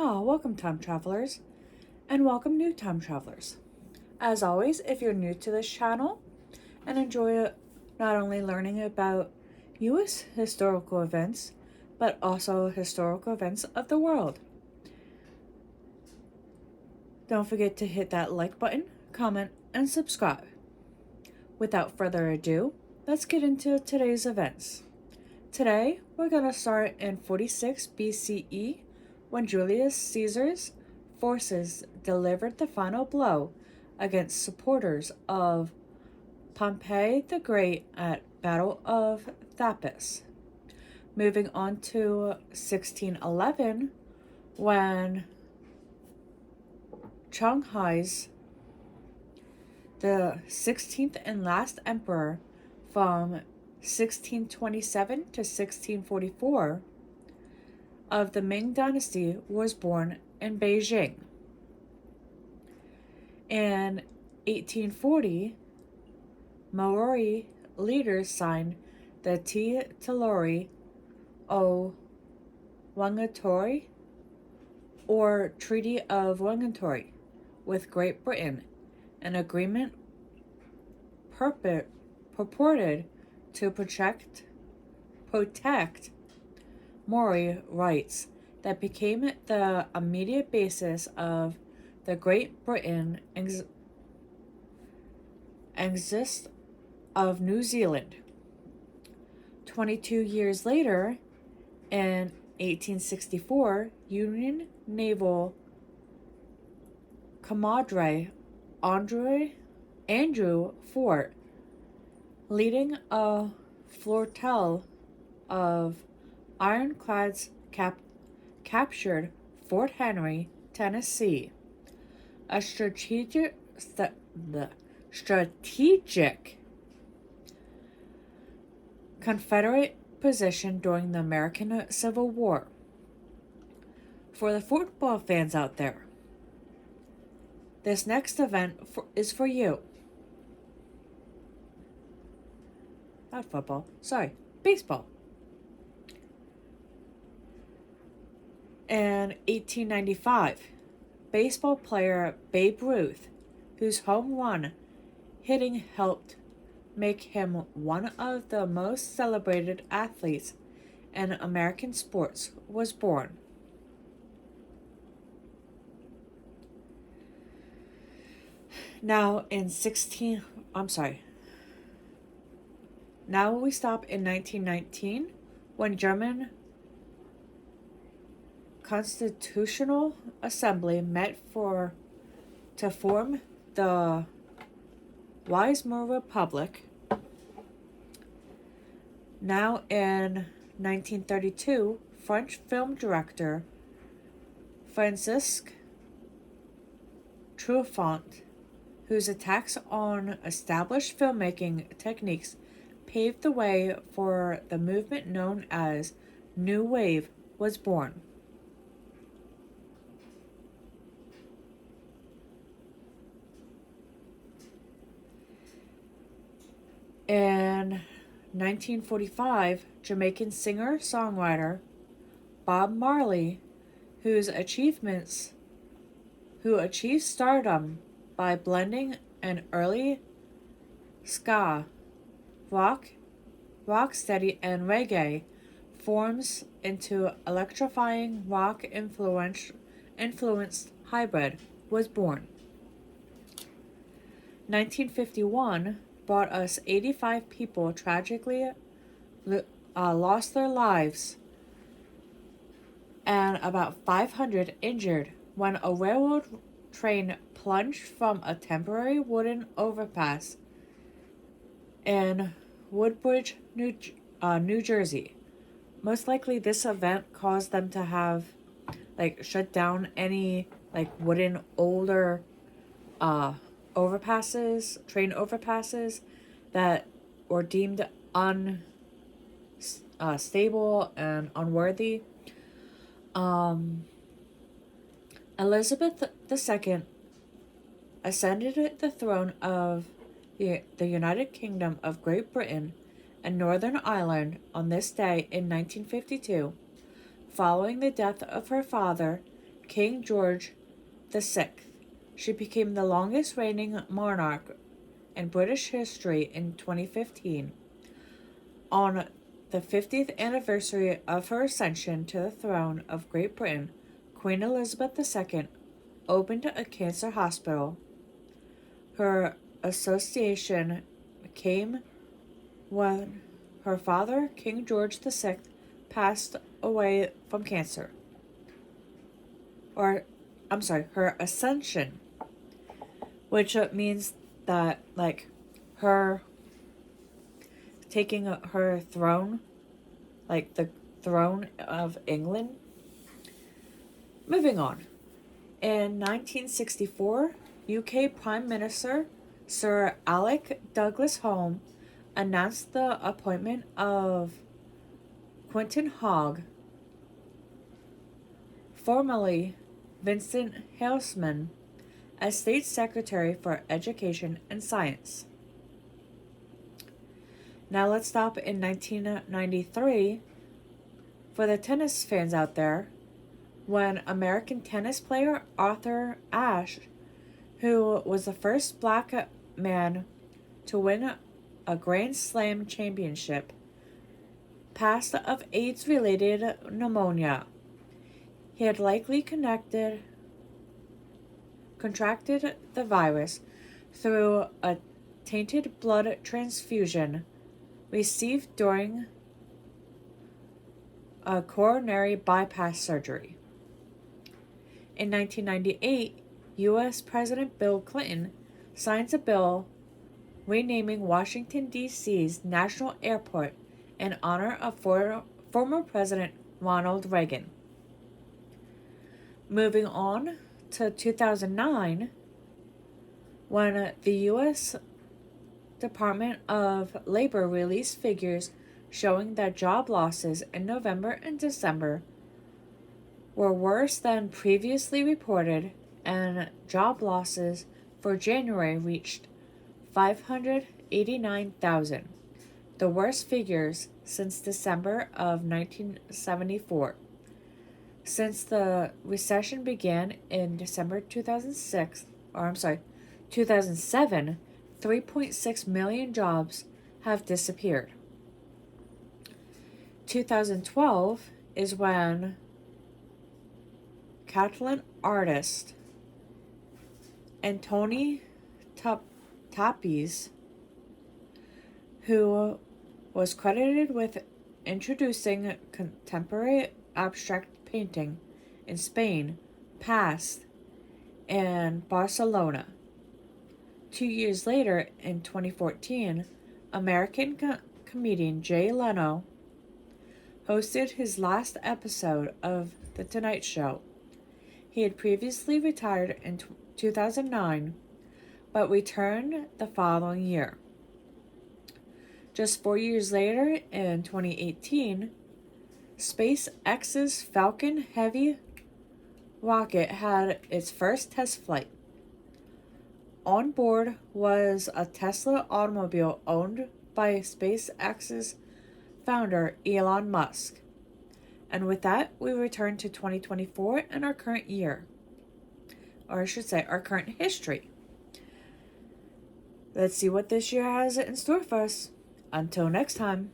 Welcome, time travelers, and welcome, new time travelers. As always, if you're new to this channel and enjoy not only learning about U.S. historical events, but also historical events of the world, don't forget to hit that like button, comment, and subscribe. Without further ado, let's get into today's events. Today, we're going to start in 46 BCE when Julius Caesar's forces delivered the final blow against supporters of Pompey the Great at Battle of Thapsus. Moving on to 1611 when Chonghai's, the 16th and last emperor from 1627 to 1644 of the Ming Dynasty, was born in Beijing. In 1840, Maori leaders signed the Te Tiroi o Whanganui, or Treaty of Whanganui, with Great Britain, an agreement purported to protect Maori rights that became the immediate basis of the Great Britain exist of New Zealand. 22 years later, in 1864, Union Naval Commodore Andrew Fort, leading a flotilla of ironclads, captured Fort Henry, Tennessee, a strategic Confederate position during the American Civil War. For the football fans out there, this next event is for you. Not football, sorry, baseball. In 1895, baseball player Babe Ruth, whose home run hitting helped make him one of the most celebrated athletes in American sports, was born. Now we stop in 1919 when German Constitutional Assembly met to form the Weimar Republic. Now in 1932, French film director Francisque Truffaut, whose attacks on established filmmaking techniques paved the way for the movement known as New Wave, was born. In 1945, Jamaican singer-songwriter Bob Marley, who achieved stardom by blending an early ska, rocksteady, and reggae forms into electrifying rock influenced hybrid, was born. 1951 brought us 85 people tragically lost their lives and about 500 injured when a railroad train plunged from a temporary wooden overpass in Woodbridge, New Jersey. Most likely this event caused them to have shut down any wooden older train overpasses that were deemed unstable and unworthy. Elizabeth II ascended the throne of the United Kingdom of Great Britain and Northern Ireland on this day in 1952, following the death of her father, King George VI. She became the longest reigning monarch in British history in 2015. On the 50th anniversary of her ascension to the throne of Great Britain, Queen Elizabeth II opened a cancer hospital. Her association came when her father, King George VI, passed away from cancer. Her ascension, which means that, like, her taking her throne, like the throne of England. Moving on. In 1964, UK Prime Minister Sir Alec Douglas Home announced the appointment of Quentin Hogg, formerly Vincent Haussmann, as State Secretary for Education and Science. Now let's stop in 1993 for the tennis fans out there, when American tennis player Arthur Ashe, who was the first black man to win a Grand Slam championship, passed of AIDS-related pneumonia. He had likely contracted the virus through a tainted blood transfusion received during a coronary bypass surgery. In 1998, U.S. President Bill Clinton signs a bill renaming Washington, D.C.'s National Airport in honor of former President Ronald Reagan. Moving on to 2009, when the U.S. Department of Labor released figures showing that job losses in November and December were worse than previously reported, and job losses for January reached 589,000, the worst figures since December of 1974. Since the recession began in December 2007, 3.6 million jobs have disappeared. 2012 is when Catalan artist Antoni Tapies, who was credited with introducing contemporary abstract painting in Spain, passed in Barcelona. 2 years later, in 2014, American comedian Jay Leno hosted his last episode of The Tonight Show. He had previously retired in 2009, but returned the following year. Just 4 years later, in 2018, SpaceX's Falcon Heavy rocket had its first test flight. On board was a Tesla automobile owned by SpaceX's founder, Elon Musk. And with that, we return to 2024 and our current year. Or I should say, our current history. Let's see what this year has in store for us. Until next time.